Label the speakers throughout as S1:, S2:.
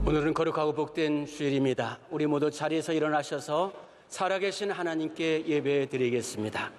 S1: 오늘은 거룩하고 복된 주일입니다. 우리 모두 자리에서 일어나셔서 살아계신 하나님께 예배 드리겠습니다.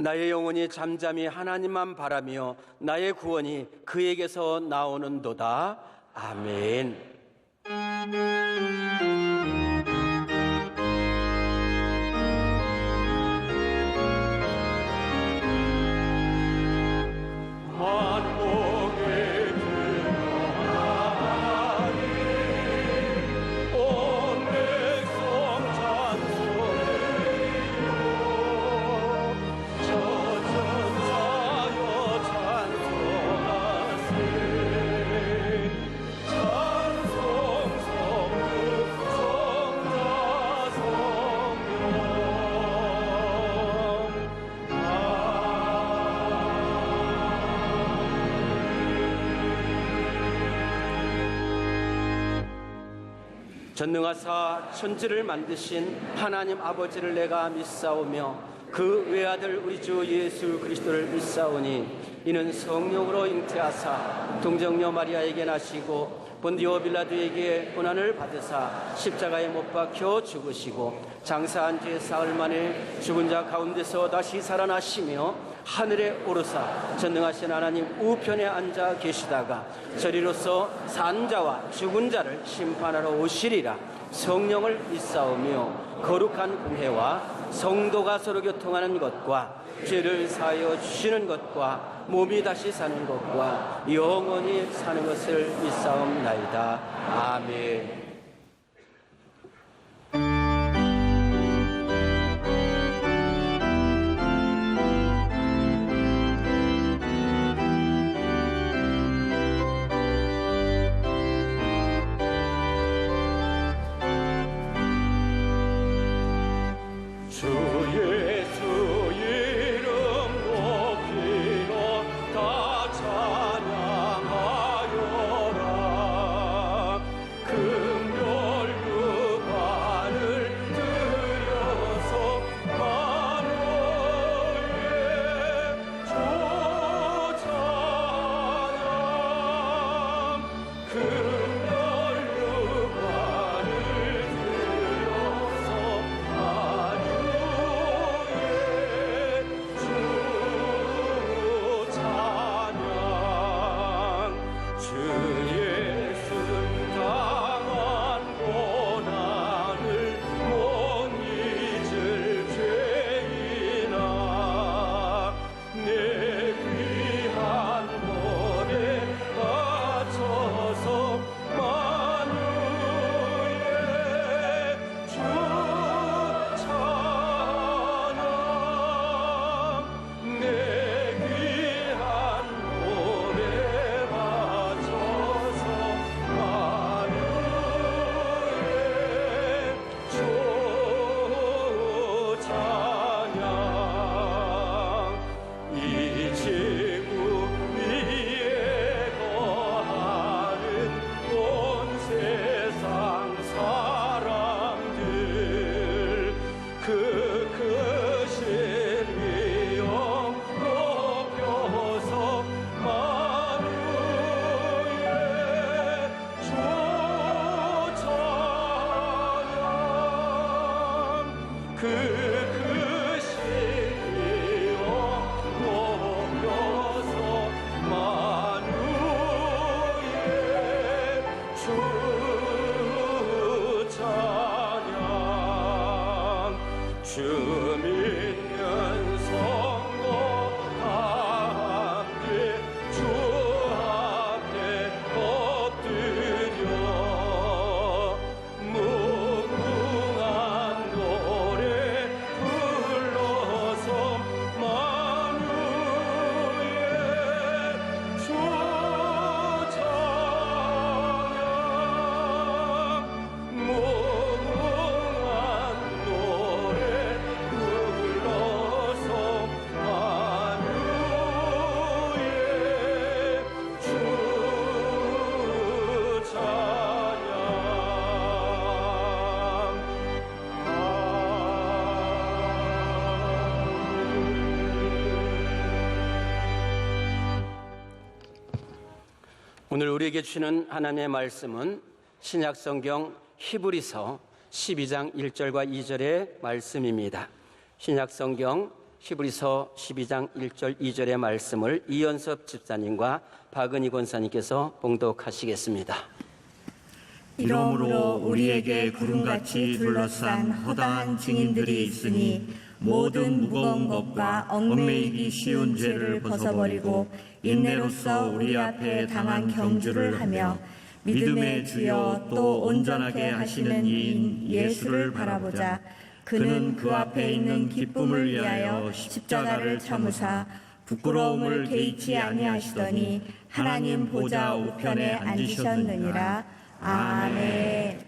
S1: 나의 영혼이 잠잠히 하나님만 바라며 나의 구원이 그에게서 나오는도다. 아멘. 전능하사 천지를 만드신 하나님 아버지를 내가 믿사오며 그 외아들 우리 주 예수 그리스도를 믿사오니 이는 성령으로 잉태하사 동정녀 마리아에게 나시고 본디오 빌라도에게 고난을 받으사 십자가에 못 박혀 죽으시고 장사한 지 사흘 만에 죽은 자 가운데서 다시 살아나시며 하늘에 오르사 전능하신 하나님 우편에 앉아 계시다가 저리로서 산 자와 죽은 자를 심판하러 오시리라. 성령을 믿사오며 거룩한 공회와 성도가 서로 교통하는 것과 죄를 사하여 주시는 것과 몸이 다시 사는 것과 영원히 사는 것을 믿사옵나이다. 아멘.
S2: 그
S1: 오늘 우리에게 주시는 하나님의 말씀은 신약성경 히브리서 12장 1절과 2절의 말씀입니다. 신약성경 히브리서 12장 1절 2절의 말씀을 이연섭 집사님과 박은희 권사님께서 봉독하시겠습니다.
S2: 이러므로 우리에게 구름같이 둘러싼 허다한 증인들이 있으니 모든 무거운 것과 얽매이기 쉬운 죄를 벗어버리고 인내로써 우리 앞에 당한 경주를 하며 믿음의 주여 또 온전하게 하시는 이인 예수를 바라보자. 그는 그 앞에 있는 기쁨을 위하여 십자가를 참으사 부끄러움을 개의치 아니하시더니 하나님 보좌 우편에 앉으셨느니라. 아멘.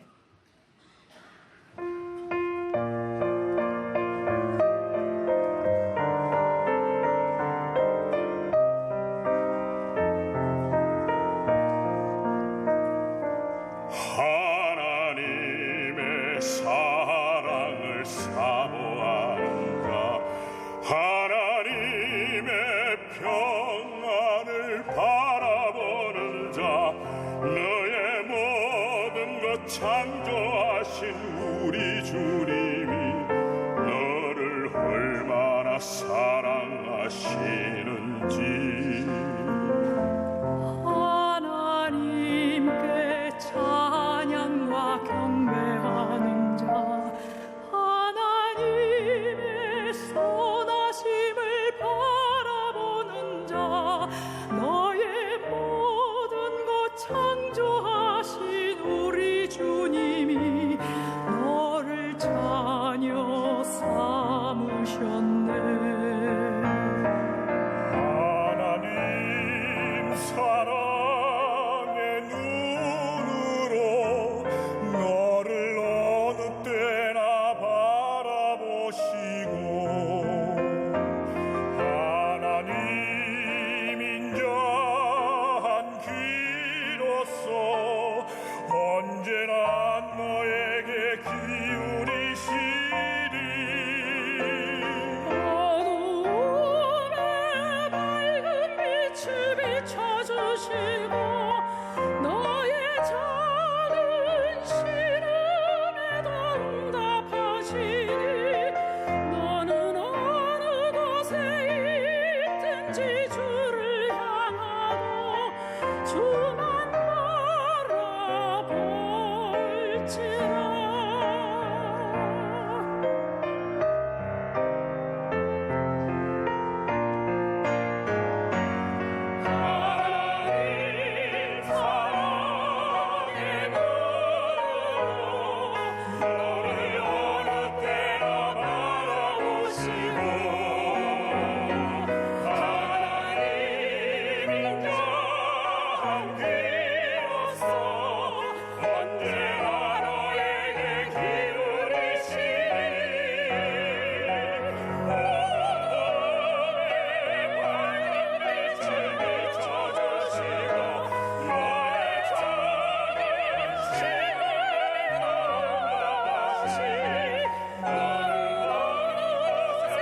S3: 하나님의 사랑을 사모하는 자, 하나님의 평안을 바라보는 자, 너의 모든 것 창조하신 우리 주님이 너를 얼마나 사랑하시는지
S4: 하나님께 찬양과 경배하는 자, 하나님의 선하심을 바라보는 자, 너의 모든 것 창조하신 우리 주님이 너를 자녀 삼으셨네.
S3: 하나님 사랑의 눈으로 너를 어느 때나 바라보시고 하나님 인자한 귀로서 언제나 너에게 기울이시리.
S4: 어두움에 밝은 빛을 비춰주시고 너의 작은 신음에도 응답하시니 너는 어느 곳에 있든지 주를 향하고 주만 바라볼지라. 하나님 사랑의 눈으로 너를 어느 때나 바라보시고 하나님 인자한 귀로서 언제나 너에게 기울이시니 어둠에 밝은 빛을 비춰주시고 너의 작은 신음에도 응답하시니 너는 어느 곳에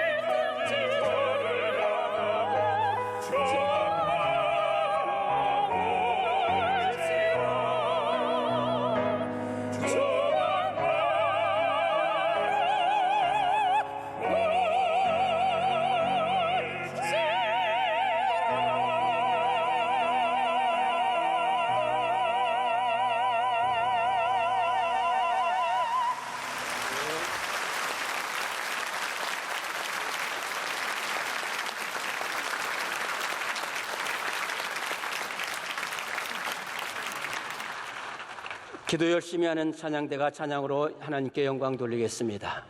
S4: 있든지 저를 향하고 저만 바라볼지라. 저만
S1: 기도 열심히 하는 찬양대가 찬양으로 하나님께 영광 돌리겠습니다.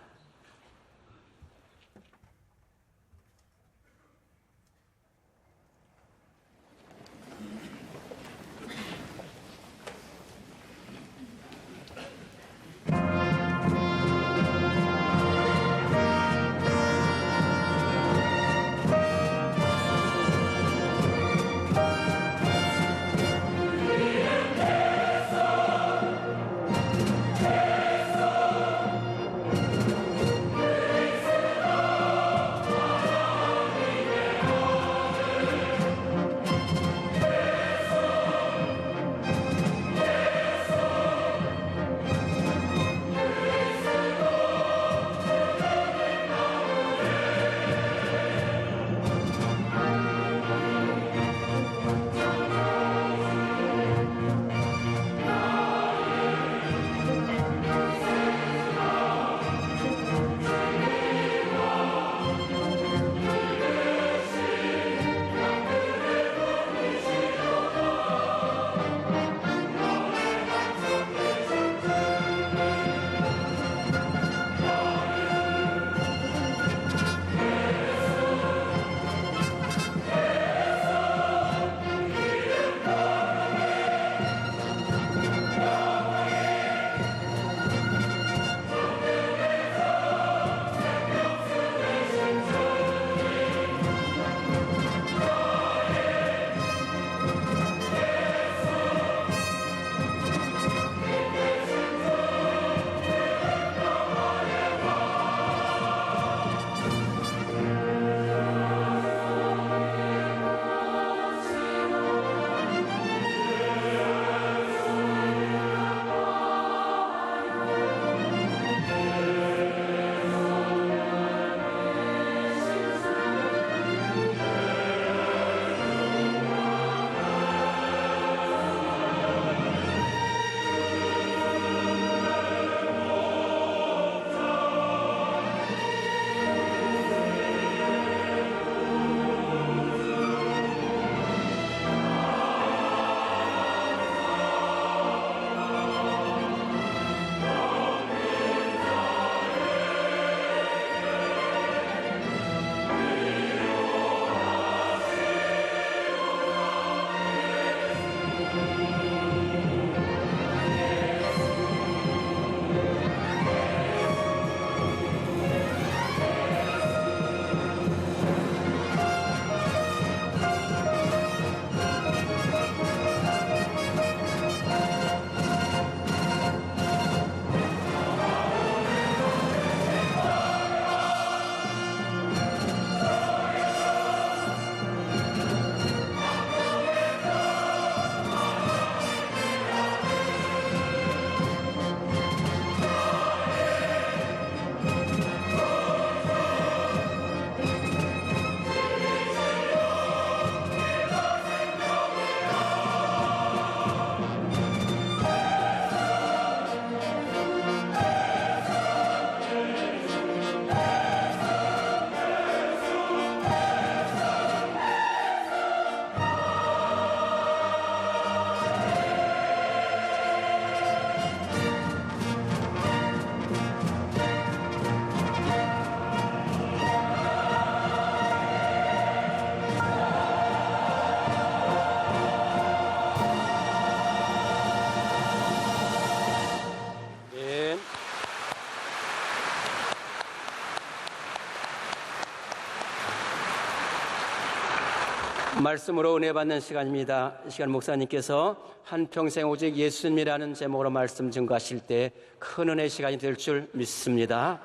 S1: 말씀으로 은혜 받는 시간입니다. 이 시간 목사님께서 한평생 오직 예수님이라는 제목으로 말씀 증거하실 때 큰 은혜 시간이 될 줄 믿습니다.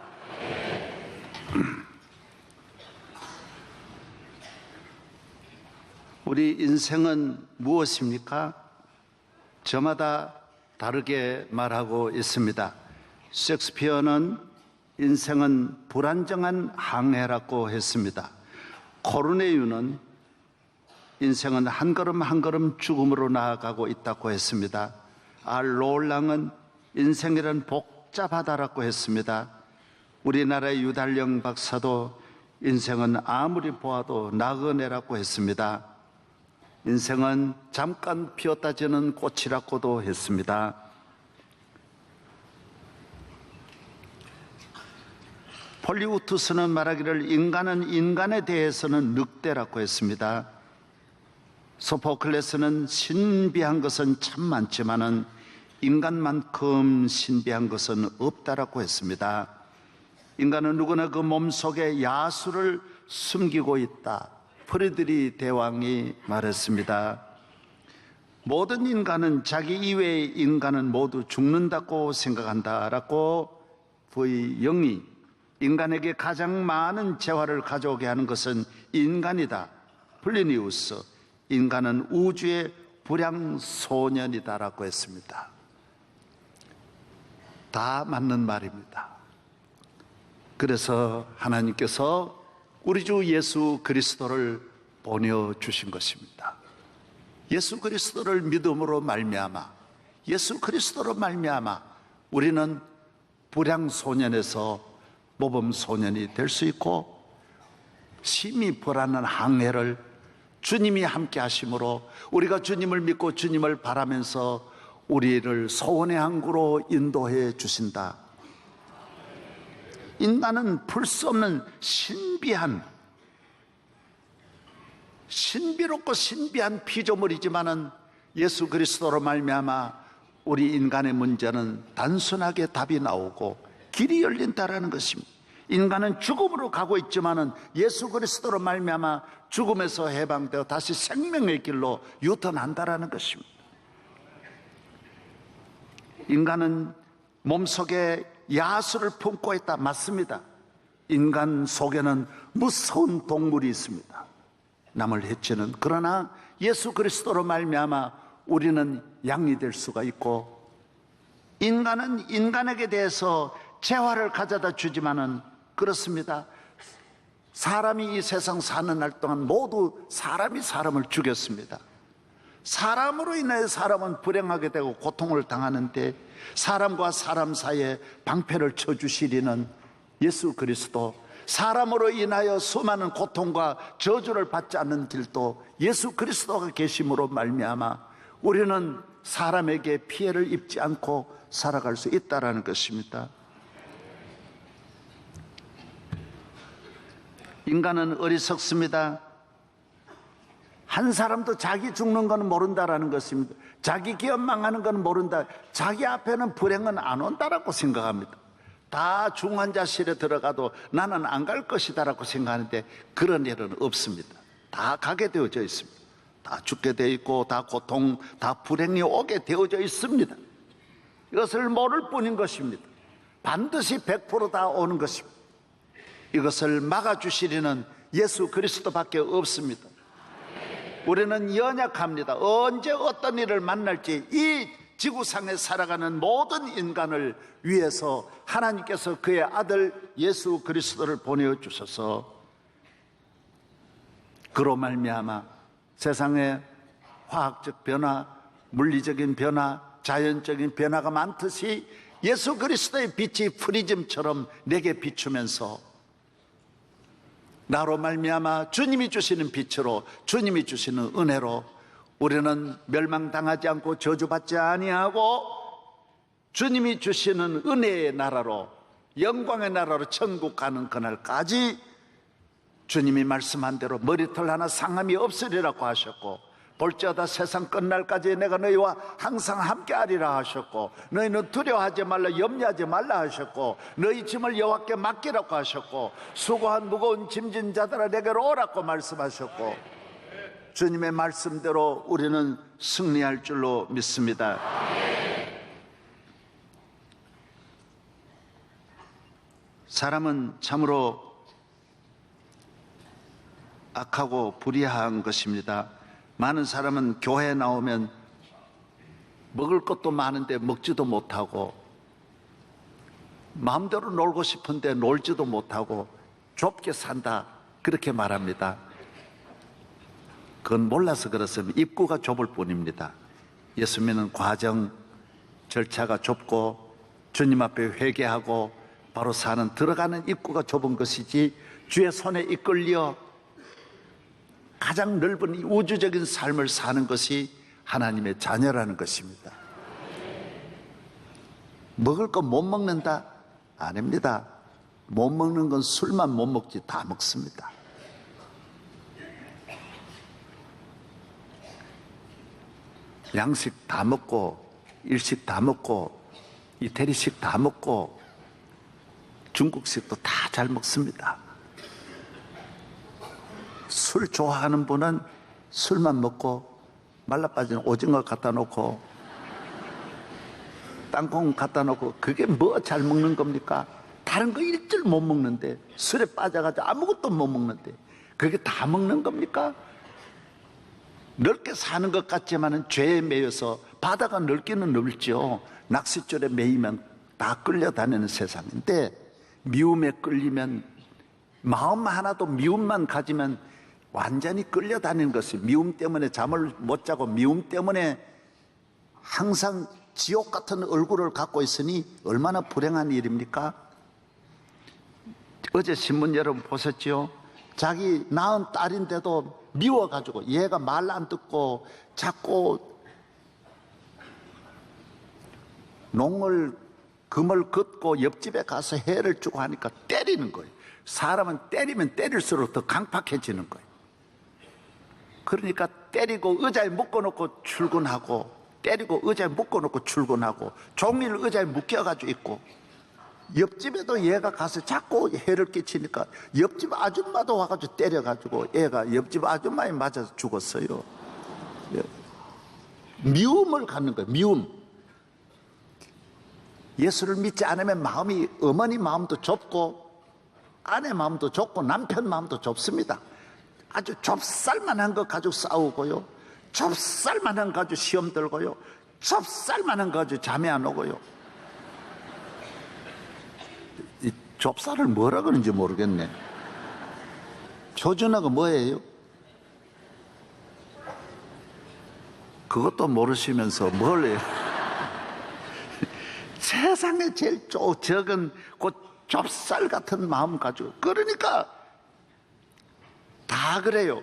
S5: 우리 인생은 무엇입니까? 저마다 다르게 말하고 있습니다. 셰익스피어는 인생은 불안정한 항해라고 했습니다. 코르네유는 인생은 한 걸음 한 걸음 죽음으로 나아가고 있다고 했습니다. 롤랑은 인생이란 복잡하다라고 했습니다. 우리나라의 유달령 박사도 인생은 아무리 보아도 나그네라고 했습니다. 인생은 잠깐 피었다 지는 꽃이라고도 했습니다. 폴리우투스는 말하기를 인간은 인간에 대해서는 늑대라고 했습니다. 소포클레스는 신비한 것은 참 많지만은 인간만큼 신비한 것은 없다라고 했습니다. 인간은 누구나 그 몸속에 야수를 숨기고 있다. 프리드리 대왕이 말했습니다. 모든 인간은 자기 이외의 인간은 모두 죽는다고 생각한다라고 V.영이 인간에게 가장 많은 재화를 가져오게 하는 것은 인간이다. 플리니우스, 인간은 우주의 불량소년이다라고 했습니다. 다 맞는 말입니다. 그래서 하나님께서 우리 주 예수 그리스도를 보내주신 것입니다. 예수 그리스도를 믿음으로 말미암아, 예수 그리스도로 말미암아 우리는 불량소년에서 모범소년이 될 수 있고, 심히 불안한 항해를 주님이 함께 하심으로 우리가 주님을 믿고 주님을 바라면서 우리를 소원의 항구로 인도해 주신다. 인간은 풀 수 없는 신비롭고 신비한 피조물이지만은 예수 그리스도로 말미암아 우리 인간의 문제는 단순하게 답이 나오고 길이 열린다라는 것입니다. 인간은 죽음으로 가고 있지만은 예수 그리스도로 말미암아 죽음에서 해방되어 다시 생명의 길로 유턴한다라는 것입니다. 인간은 몸속에 야수를 품고 있다. 맞습니다. 인간 속에는 무서운 동물이 있습니다. 남을 해치는. 그러나 예수 그리스도로 말미암아 우리는 양이 될 수가 있고, 인간은 인간에게 대해서 재화를 가져다 주지만은 그렇습니다. 사람이 이 세상 사는 날 동안 모두 사람이 사람을 죽였습니다. 사람으로 인해 사람은 불행하게 되고 고통을 당하는데, 사람과 사람 사이에 방패를 쳐주시리는 예수 그리스도, 사람으로 인하여 수많은 고통과 저주를 받지 않는 길도 예수 그리스도가 계심으로 말미암아 우리는 사람에게 피해를 입지 않고 살아갈 수 있다라는 것입니다. 인간은 어리석습니다. 한 사람도 자기 죽는 건 모른다라는 것입니다. 자기 기업 망하는 건 모른다. 자기 앞에는 불행은 안 온다라고 생각합니다. 다 중환자실에 들어가도 나는 안 갈 것이다라고 생각하는데 그런 일은 없습니다. 다 가게 되어져 있습니다. 다 죽게 되어 있고 다 고통, 다 불행이 오게 되어져 있습니다. 이것을 모를 뿐인 것입니다. 반드시 100% 다 오는 것입니다. 이것을 막아주시리는 예수 그리스도밖에 없습니다. 우리는 연약합니다. 언제 어떤 일을 만날지, 이 지구상에 살아가는 모든 인간을 위해서 하나님께서 그의 아들 예수 그리스도를 보내주셔서 그로 말미암아 세상에 화학적 변화, 물리적인 변화, 자연적인 변화가 많듯이 예수 그리스도의 빛이 프리즘처럼 내게 비추면서 나로 말미암아 주님이 주시는 빛으로, 주님이 주시는 은혜로 우리는 멸망당하지 않고 저주받지 아니하고 주님이 주시는 은혜의 나라로, 영광의 나라로 천국 가는 그날까지 주님이 말씀한 대로 머리털 하나 상함이 없으리라고 하셨고, 볼지어다 세상 끝날까지 내가 너희와 항상 함께하리라 하셨고, 너희는 두려워하지 말라, 염려하지 말라 하셨고, 너희 짐을 여호와께 맡기라고 하셨고, 수고한 무거운 짐진 자들아 내게로 오라고 말씀하셨고, 주님의 말씀대로 우리는 승리할 줄로 믿습니다. 사람은 참으로 악하고 불의한 것입니다. 많은 사람은 교회에 나오면 먹을 것도 많은데 먹지도 못하고, 마음대로 놀고 싶은데 놀지도 못하고 좁게 산다, 그렇게 말합니다. 그건 몰라서 그렇습니다. 입구가 좁을 뿐입니다. 예수 믿는 과정, 절차가 좁고 주님 앞에 회개하고 바로 사는 들어가는 입구가 좁은 것이지, 주의 손에 이끌려 가장 넓은 이 우주적인 삶을 사는 것이 하나님의 자녀라는 것입니다. 먹을 거 못 먹는다? 아닙니다. 못 먹는 건 술만 못 먹지 다 먹습니다. 양식 다 먹고, 일식 다 먹고, 이태리식 다 먹고, 중국식도 다 잘 먹습니다. 술 좋아하는 분은 술만 먹고 말라빠진 오징어 갖다 놓고 땅콩 갖다 놓고, 그게 뭐 잘 먹는 겁니까? 다른 거 일절 못 먹는데, 술에 빠져가지고 아무것도 못 먹는데 그게 다 먹는 겁니까? 넓게 사는 것 같지만은 죄에 매여서, 바다가 넓기는 넓죠. 낚싯줄에 매이면 다 끌려다니는 세상인데, 미움에 끌리면, 마음 하나도 미움만 가지면 완전히 끌려다니는 것이, 미움 때문에 잠을 못 자고 미움 때문에 항상 지옥 같은 얼굴을 갖고 있으니 얼마나 불행한 일입니까? 어제 신문 여러분 보셨죠? 자기 낳은 딸인데도 미워가지고, 얘가 말 안 듣고 자꾸 농을 금을 긋고 옆집에 가서 해를 주고 하니까 때리는 거예요. 사람은 때리면 때릴수록 더 강팍해지는 거예요. 그러니까 때리고 의자에 묶어놓고 출근하고, 때리고 의자에 묶어놓고 출근하고, 종일 의자에 묶여가지고 있고, 옆집에도 얘가 가서 자꾸 해를 끼치니까 옆집 아줌마도 와가지고 때려가지고 얘가 옆집 아줌마에 맞아서 죽었어요. 미움을 갖는 거예요. 미움. 예수를 믿지 않으면 마음이, 어머니 마음도 좁고 아내 마음도 좁고 남편 마음도 좁습니다. 아주 좁쌀만한 거 가지고 싸우고요, 좁쌀만한 거 가지고 시험 들고요, 좁쌀만한 거 가지고 잠이 안 오고요. 이 좁쌀을 뭐라 그러는지 모르겠네. 조준하고 뭐예요? 그것도 모르시면서 뭘 해요? 세상에 제일 적은 그 좁쌀 같은 마음 가지고, 그러니까 다 그래요.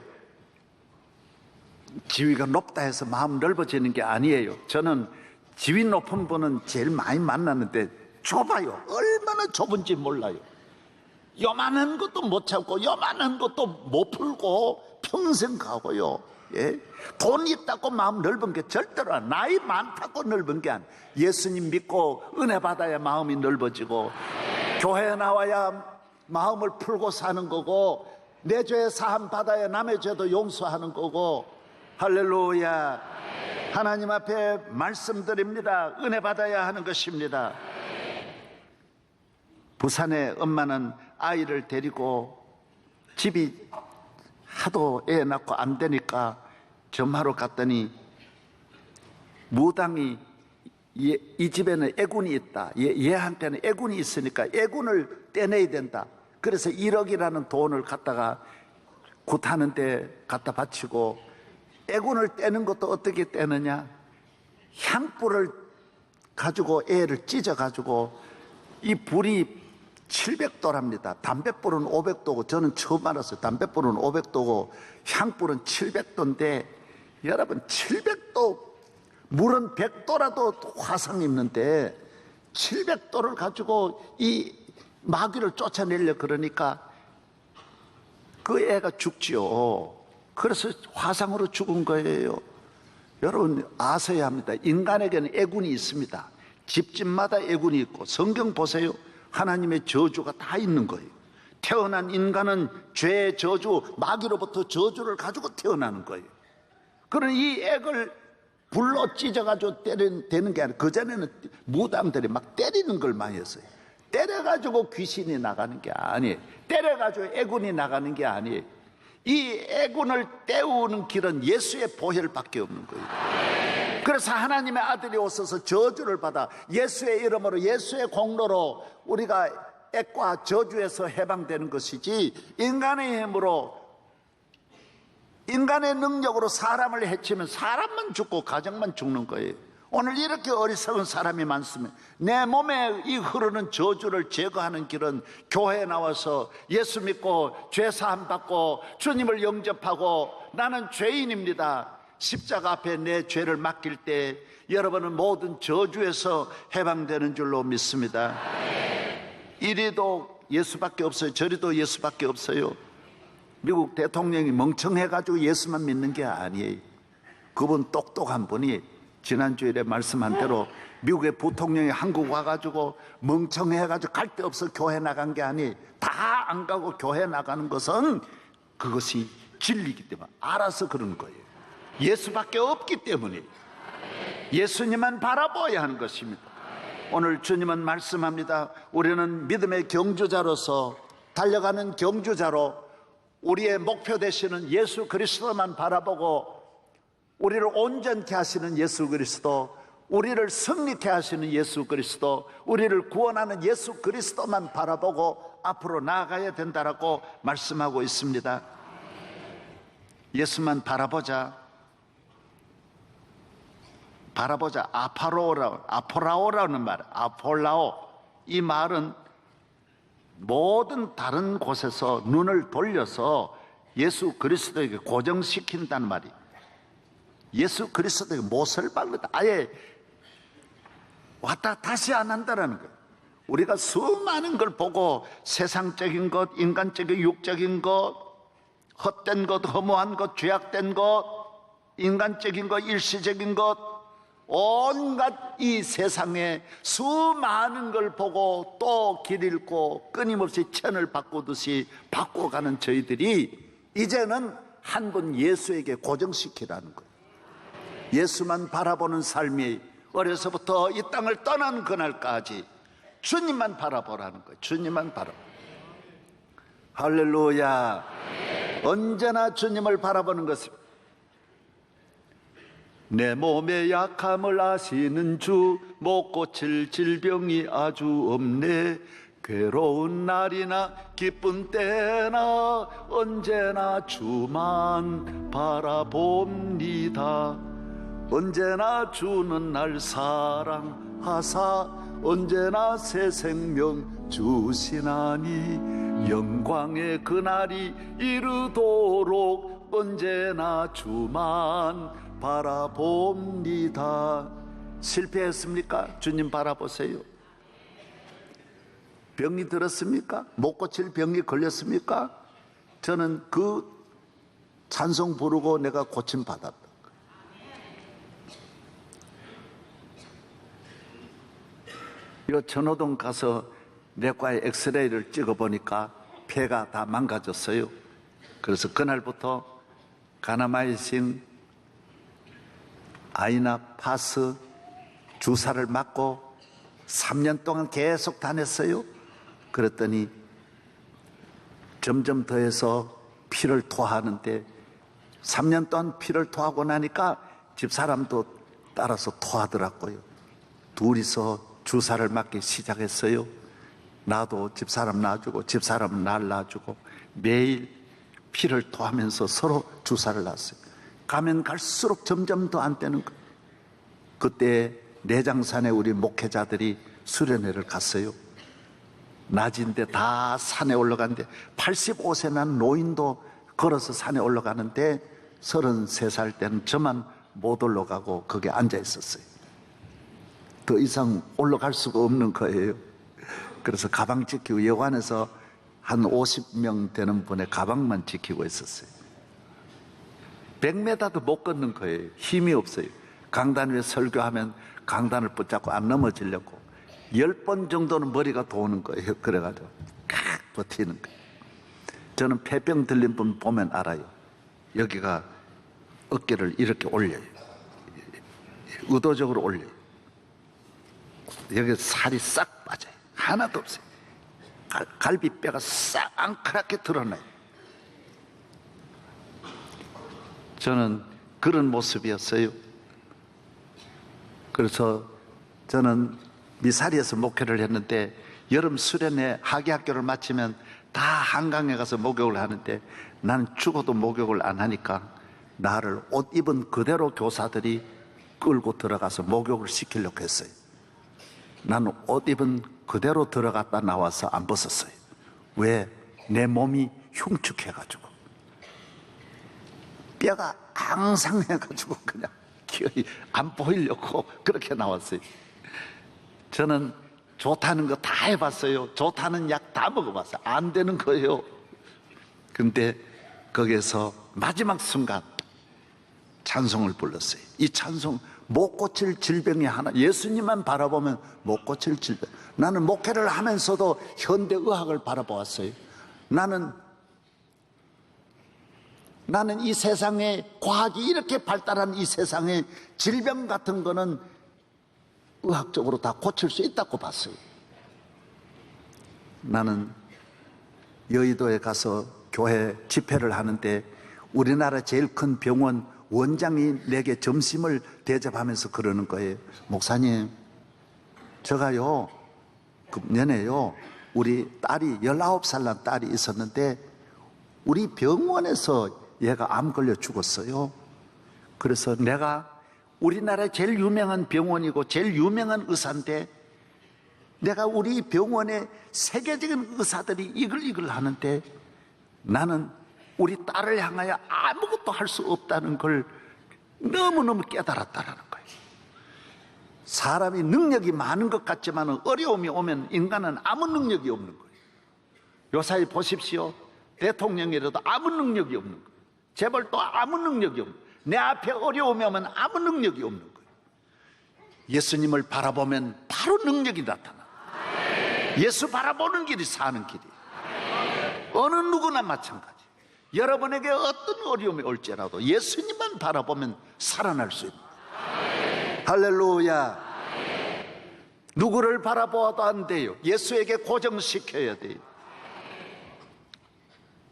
S5: 지위가 높다 해서 마음 넓어지는 게 아니에요. 저는 지위 높은 분은 제일 많이 만났는데 좁아요. 얼마나 좁은지 몰라요. 요만한 것도 못 참고 요만한 것도 못 풀고 평생 가고요. 예? 돈이 있다고 마음 넓은 게 절대로 아니에요. 나이 많다고 넓은 게 아니에요. 예수님 믿고 은혜 받아야 마음이 넓어지고, 교회에 나와야 마음을 풀고 사는 거고, 내 죄 사함 받아야 남의 죄도 용서하는 거고. 할렐루야. 하나님 앞에 말씀드립니다. 은혜 받아야 하는 것입니다. 부산에 엄마는 아이를 데리고, 집이 하도 애 낳고 안 되니까 점하러 갔더니 무당이, 이 집에는 애군이 있다, 얘한테는 애군이 있으니까 애군을 떼내야 된다. 그래서 1억이라는 돈을 갖다가 굿하는 데 갖다 바치고, 애군을 떼는 것도 어떻게 떼느냐, 향불을 가지고 애를 찢어가지고, 이 불이 700도랍니다. 담뱃불은 500도고, 저는 처음 알았어요. 담뱃불은 500도고 향불은 700도인데, 여러분 700도, 물은 100도라도 화상 입는데 700도를 가지고 이 마귀를 쫓아내려 그러니까 그 애가 죽지요. 그래서 화상으로 죽은 거예요. 여러분 아셔야 합니다. 인간에게는 애군이 있습니다. 집집마다 애군이 있고, 성경 보세요. 하나님의 저주가 다 있는 거예요. 태어난 인간은 죄의 저주, 마귀로부터 저주를 가지고 태어나는 거예요. 그런 이 액을 불로 찢어가지고 때리는 게 아니라 그전에는 무당들이 막 때리는 걸 많이 했어요. 때려가지고 귀신이 나가는 게 아니에요. 때려가지고 애군이 나가는 게 아니에요. 이 애군을 때우는 길은 예수의 보혈밖에 없는 거예요. 그래서 하나님의 아들이 오셔서 저주를 받아 예수의 이름으로 예수의 공로로 우리가 액과 저주에서 해방되는 것이지, 인간의 힘으로 인간의 능력으로 사람을 해치면 사람만 죽고 가정만 죽는 거예요. 오늘 이렇게 어리석은 사람이 많습니다. 내 몸에 이 흐르는 저주를 제거하는 길은 교회에 나와서 예수 믿고 죄 사함 받고 주님을 영접하고 나는 죄인입니다, 십자가 앞에 내 죄를 맡길 때 여러분은 모든 저주에서 해방되는 줄로 믿습니다. 이리도 예수밖에 없어요. 저리도 예수밖에 없어요. 미국 대통령이 멍청해가지고 예수만 믿는 게 아니에요. 그분 똑똑한 분이 지난주일에 말씀한 대로 미국의 부통령이 한국 와가지고 멍청해가지고 갈 데 없어 교회 나간 게 아니에요. 다 안 가고 교회 나가는 것은 그것이 진리이기 때문에 알아서 그런 거예요. 예수밖에 없기 때문에 예수님만 바라보아야 하는 것입니다. 오늘 주님은 말씀합니다. 우리는 믿음의 경주자로서 달려가는 경주자로 우리의 목표 되시는 예수 그리스도만 바라보고 우리를 온전케 하시는 예수 그리스도, 우리를 승리케 하시는 예수 그리스도, 우리를 구원하는 예수 그리스도만 바라보고 앞으로 나아가야 된다라고 말씀하고 있습니다. 예수만 바라보자. 아포라오라는 말, 아폴라오. 이 말은 모든 다른 곳에서 눈을 돌려서 예수 그리스도에게 고정시킨다는 말이, 예수 그리스도에게 못을 박는다, 아예 왔다 다시 안 한다라는 거예요. 우리가 수많은 걸 보고 세상적인 것, 인간적인 육적인 것, 헛된 것, 허무한 것, 죄악된 것, 인간적인 것, 일시적인 것, 온갖 이 세상에 수많은 걸 보고 또 길 잃고 끊임없이 천을 바꾸듯이 바꿔가는 저희들이 이제는 한 분 예수에게 고정시키라는 거예요. 예수만 바라보는 삶이 어려서부터 이 땅을 떠난 그날까지 주님만 바라보라는 거예요. 주님만 바라보. 할렐루야. 언제나 주님을 바라보는 것입니다. 내 몸의 약함을 아시는 주, 못 고칠 질병이 아주 없네. 괴로운 날이나 기쁜 때나 언제나 주만 바라봅니다. 언제나 주는 날 사랑하사 언제나 새 생명 주시나니 영광의 그날이 이르도록 언제나 주만 바라봅니다. 실패했습니까? 주님 바라보세요. 병이 들었습니까? 못 고칠 병이 걸렸습니까? 저는 그 찬송 부르고 내가 고침 받았다. 이 전호동 가서 내과에 엑스레이를 찍어보니까 폐가 다 망가졌어요. 그래서 그날부터 가나마이신, 아이나파스 주사를 맞고 3년 동안 계속 다녔어요. 그랬더니 점점 더해서 피를 토하는데 3년 동안 피를 토하고 나니까 집사람도 따라서 토하더라고요. 둘이서 주사를 맞기 시작했어요. 나도 집사람 놔주고 집사람 날 놔주고 매일 피를 토하면서 서로 주사를 놨어요. 가면 갈수록 점점 더 안 되는 거예요. 그때 내장산에 우리 목회자들이 수련회를 갔어요. 낮인데 다 산에 올라가는데 85세 난 노인도 걸어서 산에 올라가는데 33살 때는 저만 못 올라가고 거기에 앉아 있었어요. 더 이상 올라갈 수가 없는 거예요. 그래서 가방 지키고 여관에서 한 50명 되는 분의 가방만 지키고 있었어요. 100m도 못 걷는 거예요. 힘이 없어요. 강단 위에 설교하면 강단을 붙잡고 안 넘어지려고 10번 정도는 머리가 도는 거예요. 그래가지고 칵 버티는 거예요. 저는 폐병 들린 분 보면 알아요. 여기가 어깨를 이렇게 올려요. 의도적으로 올려요. 여기 살이 싹 빠져요. 하나도 없어요. 갈비뼈가 싹 앙크랗게 드러나요. 저는 그런 모습이었어요. 그래서 저는 미사리에서 목회를 했는데 여름 수련회 하계학교를 마치면 다 한강에 가서 목욕을 하는데 나는 죽어도 목욕을 안 하니까 나를 옷 입은 그대로 교사들이 끌고 들어가서 목욕을 시키려고 했어요. 나는 옷 입은 그대로 들어갔다 나와서 안 벗었어요. 왜? 내 몸이 흉측해가지고 뼈가 앙상해가지고 그냥 기어이 안 보이려고 그렇게 나왔어요. 저는 좋다는 거 다 해봤어요. 좋다는 약 다 먹어봤어요. 안 되는 거예요. 근데 거기에서 마지막 순간 찬송을 불렀어요. 이 찬송, 못 고칠 질병이 하나, 예수님만 바라보면 못 고칠 질병. 나는 목회를 하면서도 현대의학을 바라보았어요. 나는 이 세상에 과학이 이렇게 발달한 이 세상에 질병 같은 거는 의학적으로 다 고칠 수 있다고 봤어요. 나는 여의도에 가서 교회 집회를 하는데 우리나라 제일 큰 병원 원장이 내게 점심을 대접하면서 그러는 거예요. 목사님, 제가요 금년에요 우리 딸이 19살 난 딸이 있었는데 우리 병원에서 얘가 암 걸려 죽었어요. 그래서 내가 우리나라의 제일 유명한 병원이고 제일 유명한 의사인데 내가 우리 병원에 세계적인 의사들이 이글이글 하는데 나는 우리 딸을 향하여 아무것도 할 수 없다는 걸 너무너무 깨달았다는 거예요. 사람이 능력이 많은 것 같지만 어려움이 오면 인간은 아무 능력이 없는 거예요. 요사이 보십시오. 대통령이라도 아무 능력이 없는 거예요. 재벌도 아무 능력이 없는 거예요. 내 앞에 어려움이 오면 아무 능력이 없는 거예요. 예수님을 바라보면 바로 능력이 나타나. 예수 바라보는 길이 사는 길이에요. 어느 누구나 마찬가지. 여러분에게 어떤 어려움이 올지라도 예수님만 바라보면 살아날 수 있는. 할렐루야. 누구를 바라보아도 안 돼요. 예수에게 고정시켜야 돼요.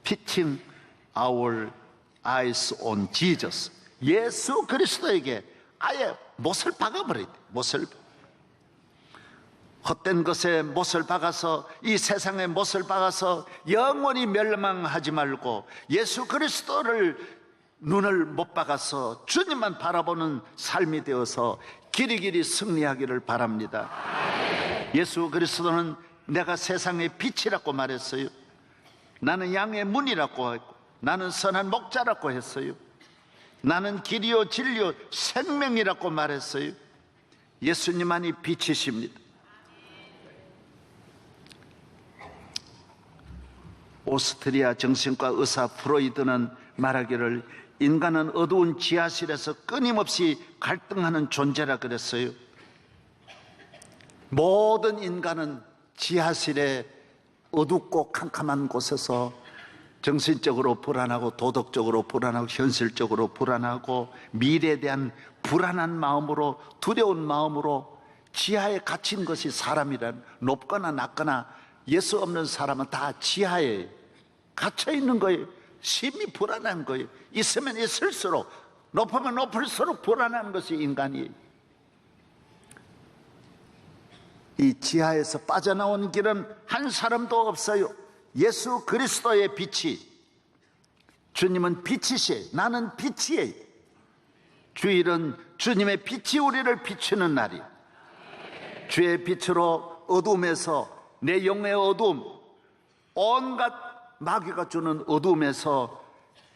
S5: Fixing our eyes on Jesus. 예수 그리스도에게 아예 못을 박아버려야 돼요. 못을. 헛된 것에 못을 박아서 이 세상에 못을 박아서 영원히 멸망하지 말고 예수 그리스도를 눈을 못 박아서 주님만 바라보는 삶이 되어서 길이길이 승리하기를 바랍니다. 예수 그리스도는 내가 세상의 빛이라고 말했어요. 나는 양의 문이라고 했고 나는 선한 목자라고 했어요. 나는 길이요 진리요 생명이라고 말했어요. 예수님만이 빛이십니다. 오스트리아 정신과 의사 프로이드는 말하기를 인간은 어두운 지하실에서 끊임없이 갈등하는 존재라 그랬어요. 모든 인간은 지하실에 어둡고 캄캄한 곳에서 정신적으로 불안하고 도덕적으로 불안하고 현실적으로 불안하고 미래에 대한 불안한 마음으로 두려운 마음으로 지하에 갇힌 것이 사람이란 높거나 낮거나 예수 없는 사람은 다 지하에 갇혀 있는 거예요. 심히 불안한 거예요. 있으면 있을수록 높으면 높을수록 불안한 것이 인간이에요. 이 지하에서 빠져나온 길은 한 사람도 없어요. 예수 그리스도의 빛이, 주님은 빛이시에요. 나는 빛이에요. 주일은 주님의 빛이 우리를 비추는 날이에요. 주의 빛으로 어둠에서 내 영의 어둠, 온갖 마귀가 주는 어둠에서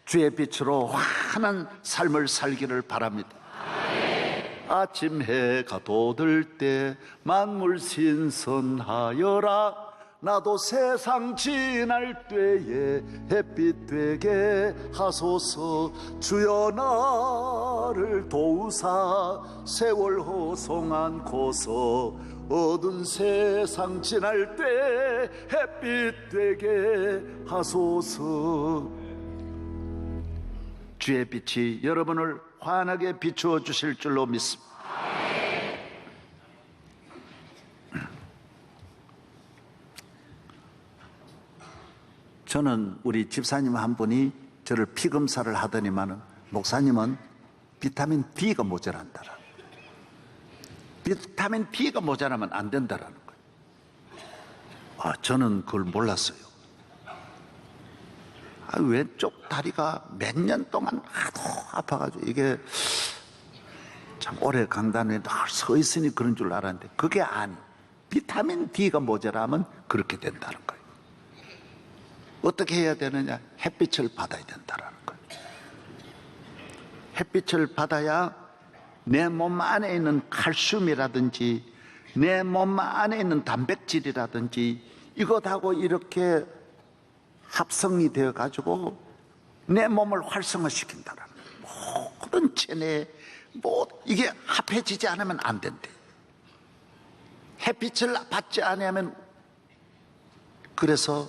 S5: 주의 빛으로 환한 삶을 살기를 바랍니다. 아침 해가 돋을 때 만물 신선하여라. 나도 세상 지날 때에 햇빛 되게 하소서. 주여 나를 도우사 세월 호송한 고서. 어두운 세상 지날 때 햇빛 되게 하소서. 주의 빛이 여러분을 환하게 비추어 주실 줄로 믿습니다. 저는 우리 집사님 한 분이 저를 피 검사를 하더니만은 목사님은 비타민 B가 모자란다라. 비타민 B가 모자라면 안 된다라는 거예요. 저는 그걸 몰랐어요. 왼쪽 다리가 몇 년 동안 하도 아파가지고 이게 참 오래 강단에 늘 서 있으니 그런 줄 알았는데 그게 아니. 비타민 D가 모자라면 그렇게 된다는 거예요. 어떻게 해야 되느냐? 햇빛을 받아야 된다는 거예요. 햇빛을 받아야 내 몸 안에 있는 칼슘이라든지 내 몸 안에 있는 단백질이라든지 이것하고 이렇게 합성이 되어 가지고 내 몸을 활성화시킨다는 거예요. 모든 체내 이게 합해지지 않으면 안 된대. 햇빛을 받지 않으면 그래서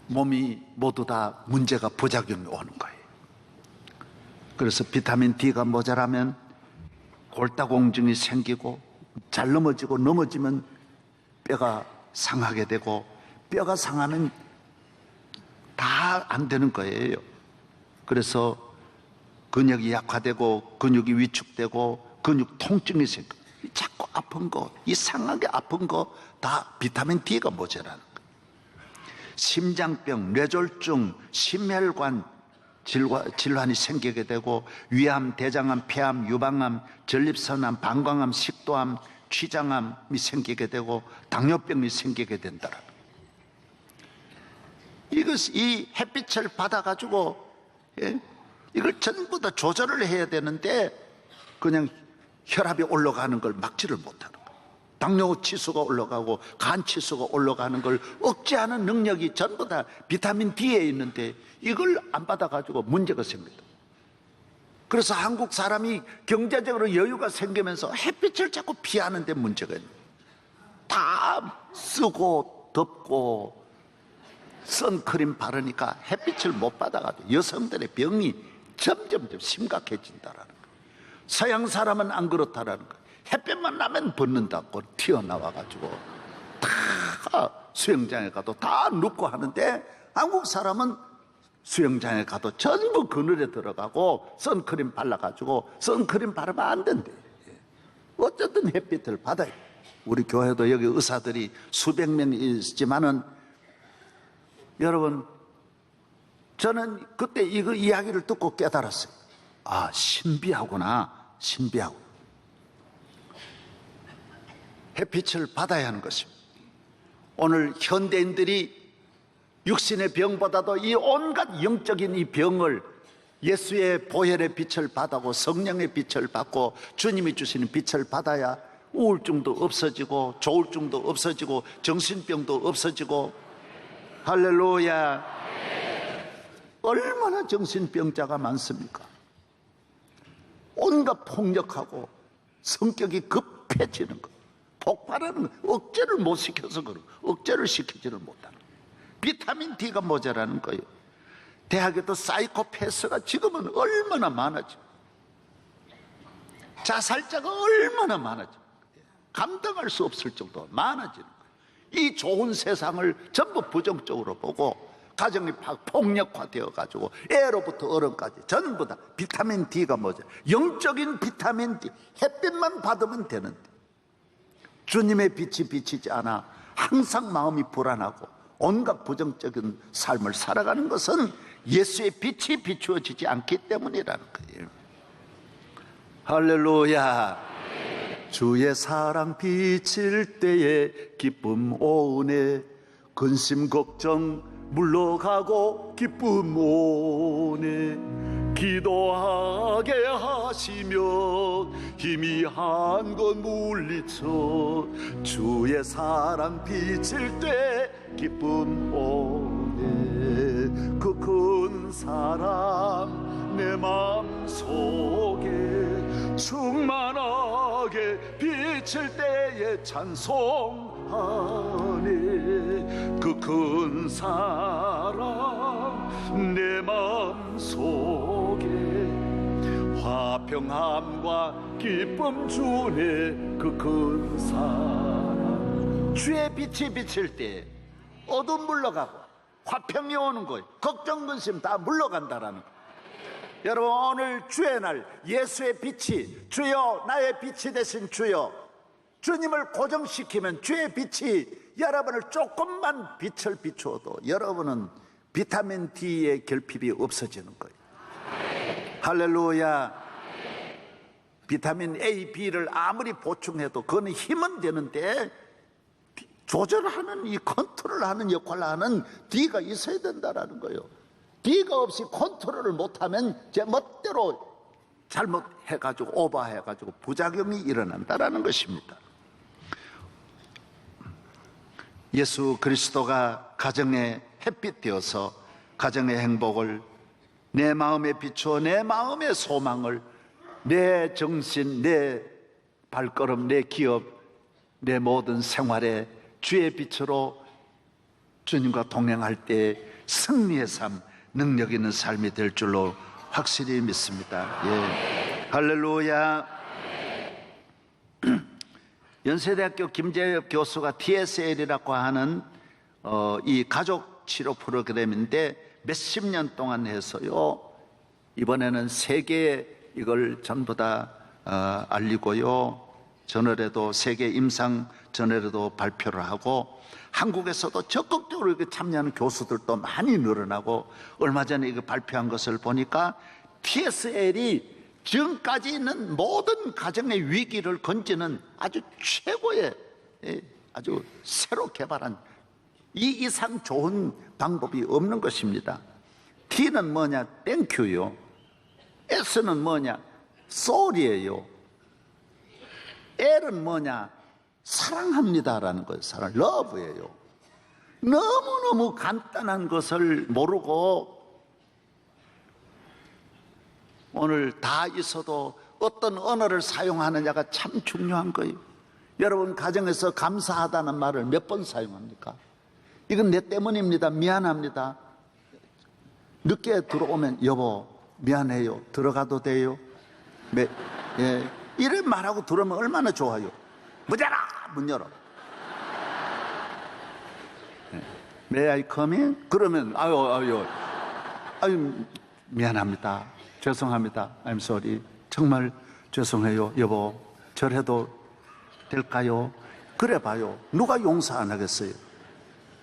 S5: 몸이 모두 다 문제가 부작용이 오는 거예요. 그래서 비타민 D가 모자라면 골다공증이 생기고 잘 넘어지면 뼈가 상하게 되고 뼈가 상하면 다 안 되는 거예요. 그래서 근육이 약화되고 근육이 위축되고 근육 통증이 생겨. 자꾸 아픈 거, 이상하게 아픈 거 다 비타민 D가 모자라는 거예요. 심장병, 뇌졸중, 심혈관 질환이 생기게 되고 위암, 대장암, 폐암, 유방암, 전립선암, 방광암, 식도암, 췌장암이 생기게 되고 당뇨병이 생기게 된다는 거예요. 이 햇빛을 받아가지고 이걸 전부 다 조절을 해야 되는데 그냥 혈압이 올라가는 걸 막지를 못하는 거예요. 당뇨 치수가 올라가고 간 치수가 올라가는 걸 억제하는 능력이 전부 다 비타민 D에 있는데 이걸 안 받아가지고 문제가 생깁니다. 그래서 한국 사람이 경제적으로 여유가 생기면서 햇빛을 자꾸 피하는 데 문제가 있는 거예요. 다 쓰고 덥고 선크림 바르니까 햇빛을 못 받아가지고 여성들의 병이 점점 심각해진다라는 거예요. 서양 사람은 안 그렇다라는 거예요. 햇빛만 나면 벗는다고 튀어나와가지고 다 수영장에 가도 다 눕고 하는데 한국 사람은 수영장에 가도 전부 그늘에 들어가고 선크림 발라가지고 선크림 바르면 안 된대. 어쨌든 햇빛을 받아야 돼. 우리 교회도 여기 의사들이 수백 명이 있지만은 여러분 저는 그때 이거 이야기를 듣고 깨달았어요. 신비하구나. 신비하고 햇빛을 받아야 하는 것입니다. 오늘 현대인들이 육신의 병보다도 이 온갖 영적인 이 병을 예수의 보혈의 빛을 받고 성령의 빛을 받고 주님이 주시는 빛을 받아야 우울증도 없어지고 조울증도 없어지고 정신병도 없어지고 할렐루야. 얼마나 정신병자가 많습니까? 온갖 폭력하고 성격이 급해지는 거, 폭발하는 거, 억제를 못 시켜서 그런 거, 억제를 시키지를 못하는 거. 비타민 D가 모자라는 거예요. 대학에도 사이코패스가 지금은 얼마나 많아져. 자살자가 얼마나 많아져. 감당할 수 없을 정도로 많아지는 거예요. 이 좋은 세상을 전부 부정적으로 보고 가정이 폭력화되어 가지고 애로부터 어른까지 전부 다 비타민 D가 뭐죠? 영적인 비타민 D. 햇빛만 받으면 되는데 주님의 빛이 비치지 않아 항상 마음이 불안하고 온갖 부정적인 삶을 살아가는 것은 예수의 빛이 비추어지지 않기 때문이라는 거예요. 할렐루야. 주의 사랑 비칠 때에 기쁨 오네. 근심 걱정 물러가고 기쁨 오네. 기도하게 하시며 희미한 것 물리쳐 주의 사랑 비칠 때 기쁨 오네. 그 큰 사랑 내 마음속에 충만하게 비칠 때에 찬송하네. 그 큰 사랑 내 마음 속에 화평함과 기쁨 주네 그 큰 사랑. 주의 빛이 비칠 때 어둠 물러가고 화평이 오는 거예요. 걱정 근심 다 물러간다라는 거예요. 여러분, 오늘 주의 날 예수의 빛이, 주여 나의 빛이 되신 주여, 주님을 고정시키면 주의 빛이 여러분을 조금만 빛을 비추어도 여러분은 비타민 D의 결핍이 없어지는 거예요. 할렐루야. 비타민 A, B를 아무리 보충해도 그거는 힘은 되는데 조절하는, 이 컨트롤하는 역할을 하는 D가 있어야 된다라는 거예요. D가 없이 컨트롤을 못하면 제 멋대로 잘못해가지고 오버해가지고 부작용이 일어난다라는 것입니다. 예수 그리스도가 가정의 햇빛 되어서 가정의 행복을, 내 마음에 비추어 내 마음의 소망을, 내 정신, 내 발걸음, 내 기업, 내 모든 생활에 주의 빛으로 주님과 동행할 때 승리의 삶, 능력 있는 삶이 될 줄로 확실히 믿습니다. 예. 할렐루야. 연세대학교 김재엽 교수가 TSL이라고 하는 이 가족 치료 프로그램인데 몇십 년 동안 해서요, 이번에는 세계에 이걸 전부 다 알리고요, 저널에도, 세계 임상 저널에도 발표를 하고, 한국에서도 적극적으로 참여하는 교수들도 많이 늘어나고, 얼마 전에 이거 발표한 것을 보니까 TSL이 지금까지 있는 모든 가정의 위기를 건지는 아주 최고의, 아주 새로 개발한 이 이상 좋은 방법이 없는 것입니다. T는 뭐냐? 땡큐요. S는 뭐냐? 소울이에요. L은 뭐냐? 사랑합니다라는 거예요. 사랑, 러브예요. 너무너무 간단한 것을 모르고 오늘 다 있어도 어떤 언어를 사용하느냐가 참 중요한 거예요. 여러분, 가정에서 감사하다는 말을 몇 번 사용합니까? 이건 내 때문입니다. 미안합니다. 늦게 들어오면 여보 미안해요. 들어가도 돼요? 예. 이런 말하고 들어오면 얼마나 좋아요. 문 열어! 문 열어. May I come in? 그러면 아유 미안합니다. 죄송합니다. I'm sorry. 정말 죄송해요. 여보 저래도 될까요? 그래 봐요. 누가 용서 안 하겠어요?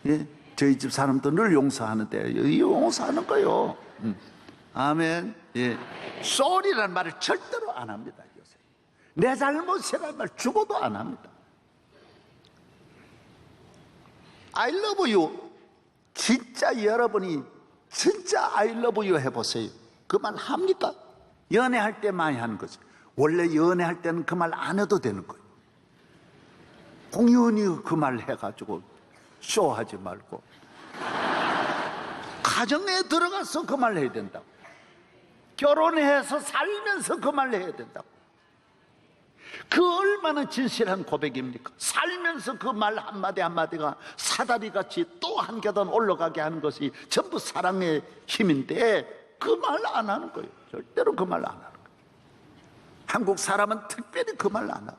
S5: 예? 저희 집 사람도 늘 용서하는데 용서하는 거요. 아멘. 예. sorry라는 말을 절대로 안 합니다. 요새. 내 잘못이라는 말 죽어도 안 합니다. I love you. 진짜 여러분이 진짜 I love you 해보세요. 그 말 합니까? 연애할 때 많이 하는 거죠. 원래 연애할 때는 그 말 안 해도 되는 거예요. 공연히 그 말 해가지고 쇼하지 말고 가정에 들어가서 그 말 해야 된다고. 결혼해서 살면서 그 말 해야 된다고. 그 얼마나 진실한 고백입니까? 살면서 그 말 한마디 한마디가 사다리같이 또 한 계단 올라가게 하는 것이 전부 사랑의 힘인데 그 말 안 하는 거예요. 절대로 그 말 안 하는 거예요. 한국 사람은 특별히 그 말 안 하고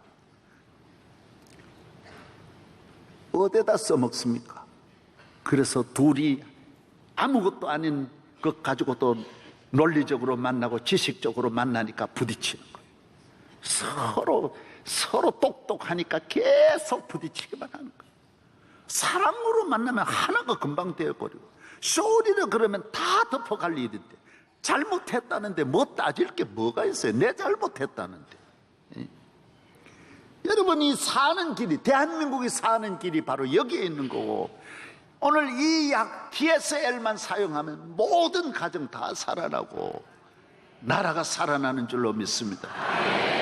S5: 어디다 써먹습니까? 그래서 둘이 아무것도 아닌 것 가지고 또 논리적으로 만나고 지식적으로 만나니까 부딪히는 거예요. 서로 똑똑하니까 계속 부딪히기만 하는 거예요. 사랑으로 만나면 하나가 금방 되어버리고, 쇼리를 그러면 다 덮어갈 일인데, 잘못했다는데 뭐 따질 게 뭐가 있어요? 내 잘못했다는데. 여러분이 사는 길이, 대한민국이 사는 길이 바로 여기에 있는 거고, 오늘 이 약 TSL만 사용하면 모든 가정 다 살아나고 나라가 살아나는 줄로 믿습니다.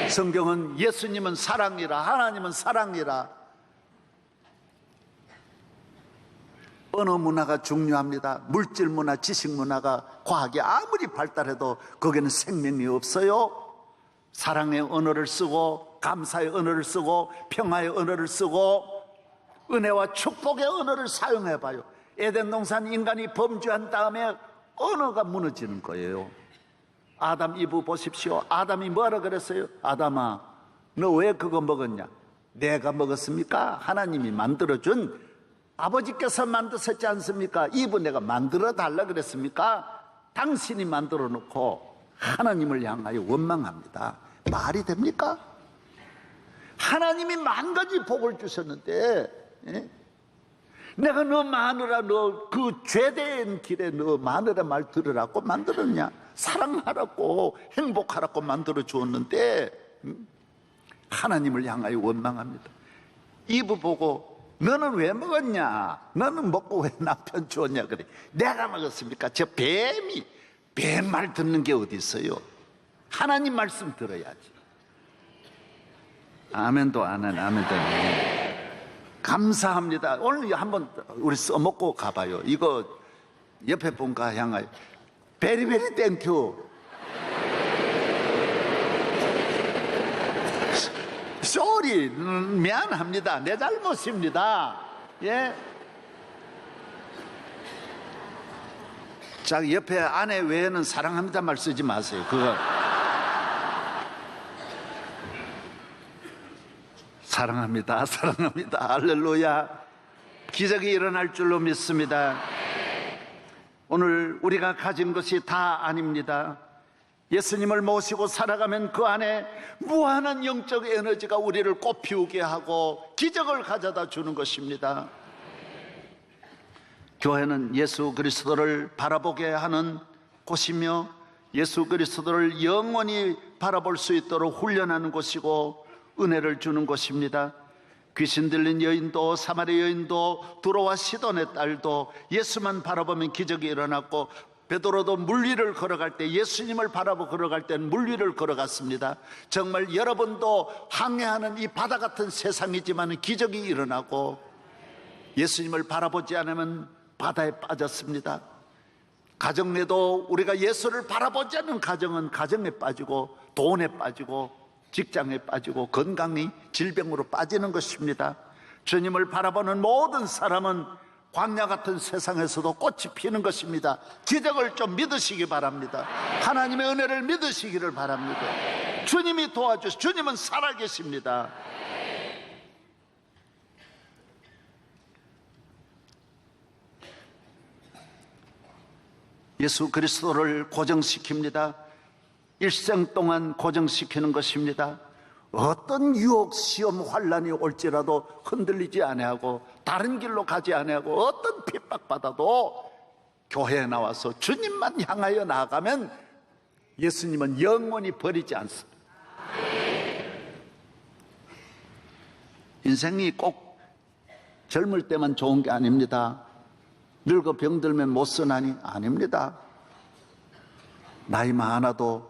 S5: 성경은 예수님은 사랑이라, 하나님은 사랑이라. 언어 문화가 중요합니다. 물질 문화, 지식 문화가, 과학이 아무리 발달해도 거기는 생명이 없어요. 사랑의 언어를 쓰고, 감사의 언어를 쓰고, 평화의 언어를 쓰고, 은혜와 축복의 언어를 사용해봐요. 에덴 동산 인간이 범죄한 다음에 언어가 무너지는 거예요. 아담 이브 보십시오. 아담이 뭐라 그랬어요? 아담아, 너 왜 그거 먹었냐? 내가 먹었습니까? 하나님이 만들어준, 아버지께서 만드셨지 않습니까? 이브 내가 만들어 달라 그랬습니까? 당신이 만들어 놓고 하나님을 향하여 원망합니다. 말이 됩니까? 하나님이 만 가지 복을 주셨는데, 예? 내가 너 마누라, 너 그 죄된 길에 너 마누라 말 들으라고 만들었냐? 사랑하라고, 행복하라고 만들어 주었는데, 하나님을 향하여 원망합니다. 이브 보고 너는 왜 먹었냐? 너는 먹고 왜 남편 주었냐? 그래. 내가 먹었습니까? 저 뱀이, 뱀 말 듣는 게 어디 있어요? 하나님 말씀 들어야지. 아멘도 안 하네. 아멘도 안 하네. 감사합니다. 오늘 한번 우리 써먹고 가봐요. 이거 옆에 분과 향하여 베리베리 땡큐. 쏘리, 미안합니다. 내 잘못입니다. 예. 자, 옆에 아내 외에는 사랑합니다 말 쓰지 마세요. 그거. 사랑합니다. 사랑합니다. 할렐루야. 기적이 일어날 줄로 믿습니다. 오늘 우리가 가진 것이 다 아닙니다. 예수님을 모시고 살아가면 그 안에 무한한 영적 에너지가 우리를 꽃피우게 하고 기적을 가져다 주는 것입니다. 교회는 예수 그리스도를 바라보게 하는 곳이며 예수 그리스도를 영원히 바라볼 수 있도록 훈련하는 곳이고 은혜를 주는 곳입니다. 귀신 들린 여인도 사마리 여인도 두로와 시돈의 딸도 예수만 바라보면 기적이 일어났고, 베드로도 물 위를 걸어갈 때, 예수님을 바라보고 걸어갈 때는 물 위를 걸어갔습니다. 정말 여러분도 항해하는 이 바다 같은 세상이지만 기적이 일어나고, 예수님을 바라보지 않으면 바다에 빠졌습니다. 가정 내도 우리가 예수를 바라보지 않는 가정은 가정에 빠지고, 돈에 빠지고, 직장에 빠지고, 건강이 질병으로 빠지는 것입니다. 주님을 바라보는 모든 사람은 광야 같은 세상에서도 꽃이 피는 것입니다. 기적을 좀 믿으시기 바랍니다. 하나님의 은혜를 믿으시기를 바랍니다. 주님이 도와주시, 주님은 살아계십니다. 예수 그리스도를 고정시킵니다. 일생 동안 고정시키는 것입니다. 어떤 유혹, 시험, 환란이 올지라도 흔들리지 아니하고 다른 길로 가지 아니하고 어떤 핍박받아도 교회에 나와서 주님만 향하여 나아가면 예수님은 영원히 버리지 않습니다. 인생이 꼭 젊을 때만 좋은 게 아닙니다. 늙어 병들면 못 쓰나니 아닙니다. 나이 많아도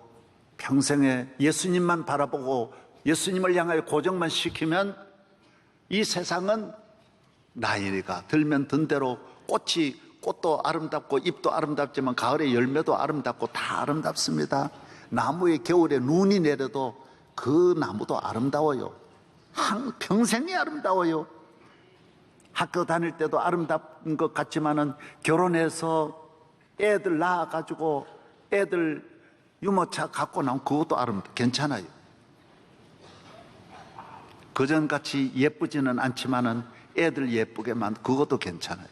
S5: 평생에 예수님만 바라보고 예수님을 향하여 고정만 시키면 이 세상은 나이가 들면 든 대로 꽃도 아름답고 잎도 아름답지만 가을에 열매도 아름답고 다 아름답습니다. 나무에 겨울에 눈이 내려도 그 나무도 아름다워요. 평생이 아름다워요. 학교 다닐 때도 아름다운 것 같지만은 결혼해서 애들 낳아가지고 애들 유모차 갖고 나면 그것도 아름다워. 괜찮아요. 그전같이 예쁘지는 않지만은 애들 예쁘게 만들 그것도 괜찮아요.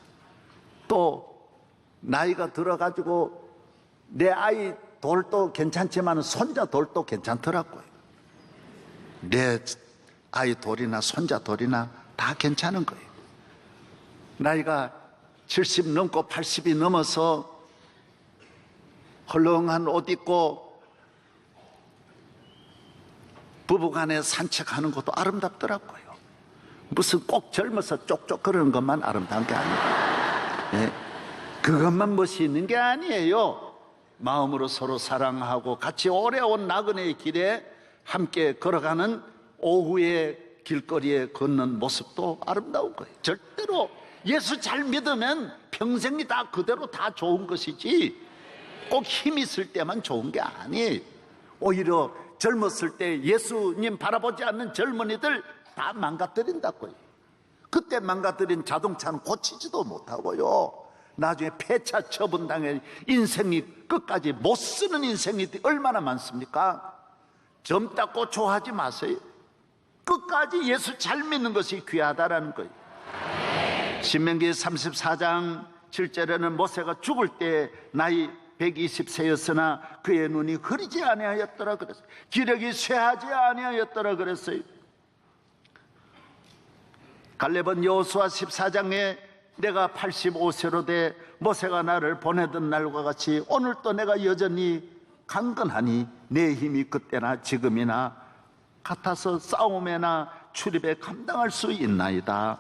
S5: 또 나이가 들어가지고 내 아이 돌도 괜찮지만은 손자 돌도 괜찮더라고요. 내 아이 돌이나 손자 돌이나 다 괜찮은 거예요. 나이가 70 넘고 80이 넘어서 헐렁한 옷 입고 부부간에 산책하는 것도 아름답더라고요. 무슨 꼭 젊어서 쪽쪽 그러는 것만 아름다운 게 아니에요. 예? 그것만 멋있는 게 아니에요. 마음으로 서로 사랑하고 같이 오래온 나그네의 길에 함께 걸어가는 오후의 길거리에 걷는 모습도 아름다운 거예요. 절대로 예수 잘 믿으면 평생이 다 그대로 다 좋은 것이지 꼭 힘 있을 때만 좋은 게 아니에요. 오히려 젊었을 때 예수님 바라보지 않는 젊은이들 다 망가뜨린다고요. 그때 망가뜨린 자동차는 고치지도 못하고요. 나중에 폐차 처분당해 인생이 끝까지 못 쓰는 인생이 얼마나 많습니까? 젊다고 좋아하지 마세요. 끝까지 예수 잘 믿는 것이 귀하다라는 거예요. 신명기 34장 7절에는 모세가 죽을 때 나이 120세였으나 그의 눈이 흐리지 아니하였더라 그랬어요. 기력이 쇠하지 아니하였더라 그랬어요. 갈렙은 여호수아 14장에 내가 85세로 돼 모세가 나를 보내던 날과 같이 오늘도 내가 여전히 강건하니 내 힘이 그때나 지금이나 같아서 싸움에나 출입에 감당할 수 있나이다.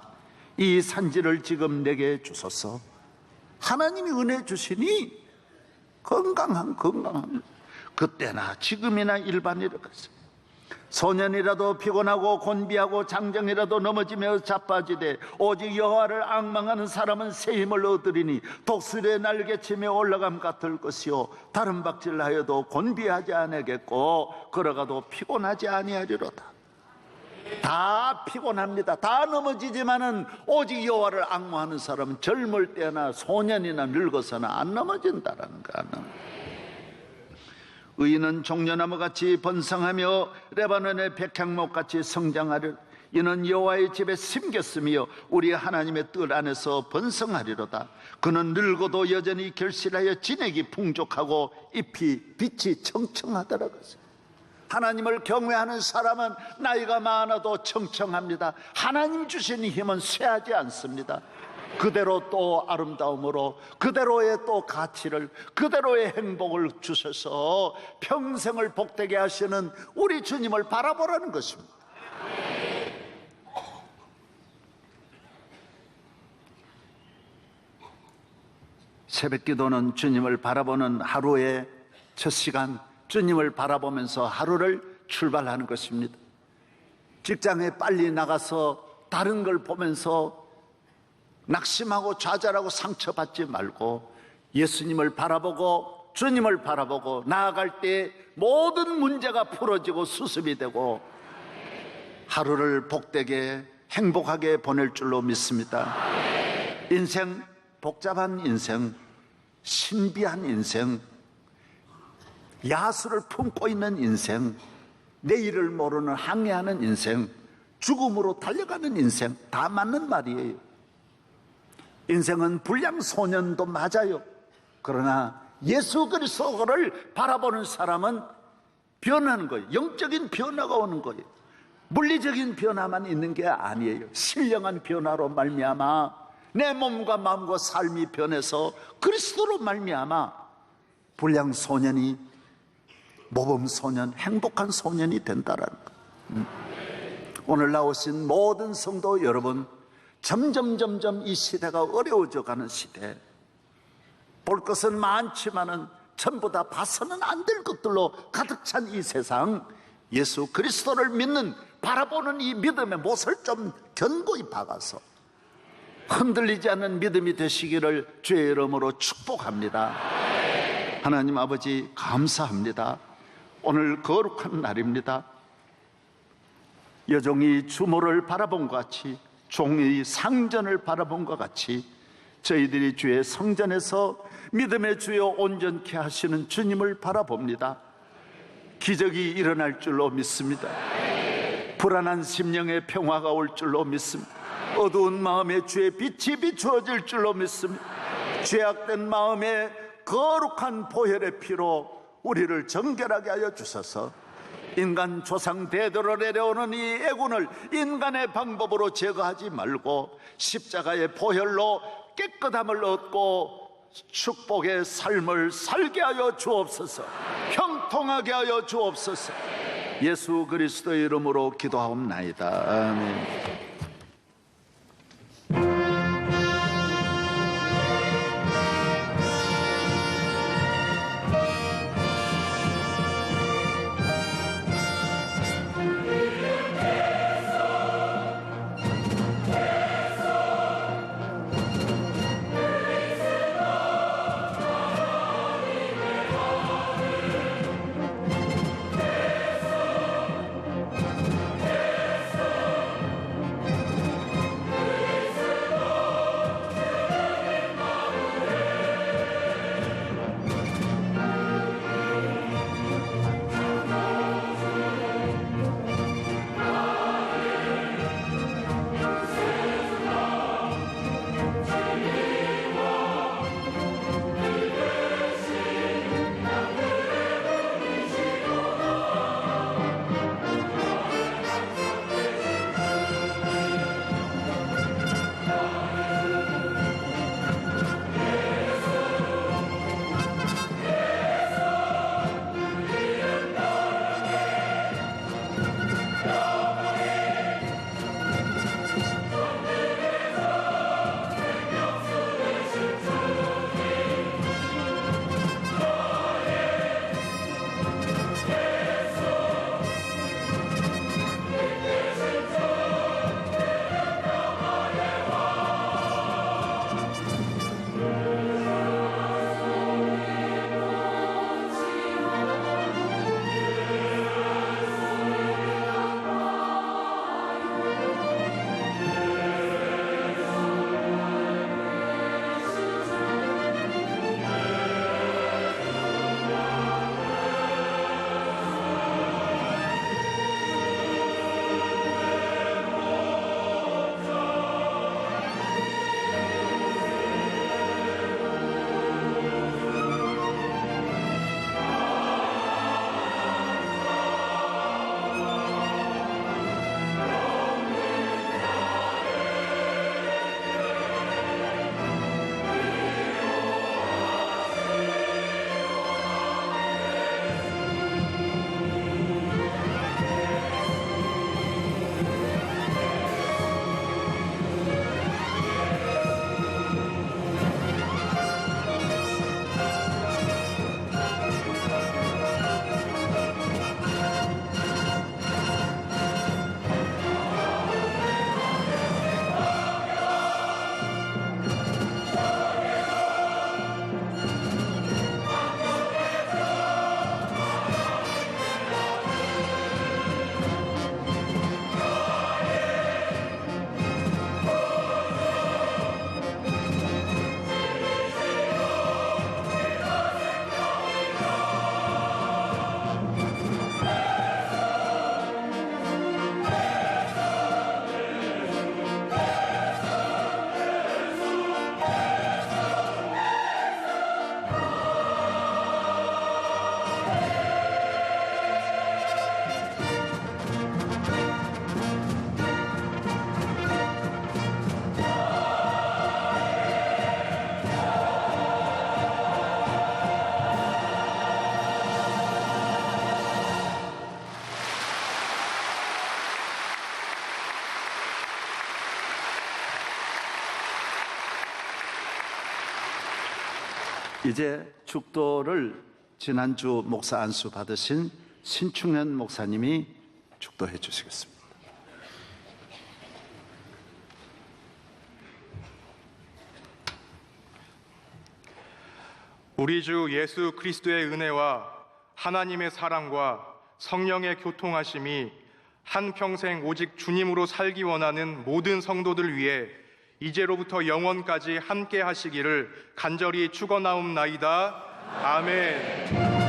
S5: 이 산지를 지금 내게 주소서. 하나님이 은혜 주시니 건강한 그때나 지금이나 일반이라 그랬어요. 소년이라도 피곤하고 곤비하고 장정이라도 넘어지며 자빠지되 오직 여호와를 앙망하는 사람은 새 힘을 얻으리니 독수리의 날개치며 올라감 같을 것이요 다른 박질하여도 곤비하지 아니하겠고 걸어가도 피곤하지 아니하리로다. 다 피곤합니다. 다 넘어지지만은 오직 여호와를 앙망하는 사람은 젊을 때나 소년이나 늙어서나 안 넘어진다라는 거야. 의인은 종려나무같이 번성하며 레바논의 백향목같이 성장하리라. 이는 여호와의 집에 심겼으며 우리 하나님의 뜰 안에서 번성하리로다. 그는 늙어도 여전히 결실하여 진액이 풍족하고 잎이 빛이 청청하더라. 하나님을 경외하는 사람은 나이가 많아도 청청합니다. 하나님 주신 힘은 쇠하지 않습니다. 그대로 또 아름다움으로 그대로의 또 가치를 그대로의 행복을 주셔서 평생을 복되게 하시는 우리 주님을 바라보라는 것입니다. 새벽기도는 주님을 바라보는 하루의 첫 시간, 주님을 바라보면서 하루를 출발하는 것입니다. 직장에 빨리 나가서 다른 걸 보면서 낙심하고 좌절하고 상처받지 말고 예수님을 바라보고 주님을 바라보고 나아갈 때 모든 문제가 풀어지고 수습이 되고 하루를 복되게 행복하게 보낼 줄로 믿습니다. 인생, 복잡한 인생, 신비한 인생, 야수를 품고 있는 인생, 내일을 모르는 항해하는 인생, 죽음으로 달려가는 인생, 다 맞는 말이에요. 인생은 불량소년도 맞아요. 그러나 예수 그리스도를 바라보는 사람은 변하는 거예요. 영적인 변화가 오는 거예요. 물리적인 변화만 있는 게 아니에요. 신령한 변화로 말미암아 내 몸과 마음과 삶이 변해서 그리스도로 말미암아 불량소년이 모범소년, 행복한 소년이 된다라는 거예요. 오늘 나오신 모든 성도 여러분, 점점 이 시대가 어려워져 가는 시대, 볼 것은 많지만은 전부 다 봐서는 안 될 것들로 가득 찬 이 세상, 예수 그리스도를 믿는 바라보는 이 믿음의 못을 좀 견고히 박아서 흔들리지 않는 믿음이 되시기를 주의 이름으로 축복합니다. 하나님 아버지 감사합니다. 오늘 거룩한 날입니다. 여종이 주모를 바라본 것 같이, 종이 상전을 바라본 것 같이 저희들이 주의 성전에서 믿음의 주여 온전케 하시는 주님을 바라봅니다. 기적이 일어날 줄로 믿습니다. 불안한 심령의 평화가 올 줄로 믿습니다. 어두운 마음에 주의 빛이 비추어질 줄로 믿습니다. 죄악된 마음에 거룩한 보혈의 피로 우리를 정결하게 하여 주셔서 인간 조상 대대로 내려오는 이 애군을 인간의 방법으로 제거하지 말고 십자가의 보혈로 깨끗함을 얻고 축복의 삶을 살게 하여 주옵소서. 형통하게 하여 주옵소서. 예수 그리스도의 이름으로 기도하옵나이다. 아멘. 이제 축도를 지난주 목사 안수 받으신 신충현 목사님이 축도해 주시겠습니다.
S6: 우리 주 예수 그리스도의 은혜와 하나님의 사랑과 성령의 교통하심이 한평생 오직 주님으로 살기 원하는 모든 성도들 위해 이제로부터 영원까지 함께 하시기를 간절히 축원하옵나이다. 아멘.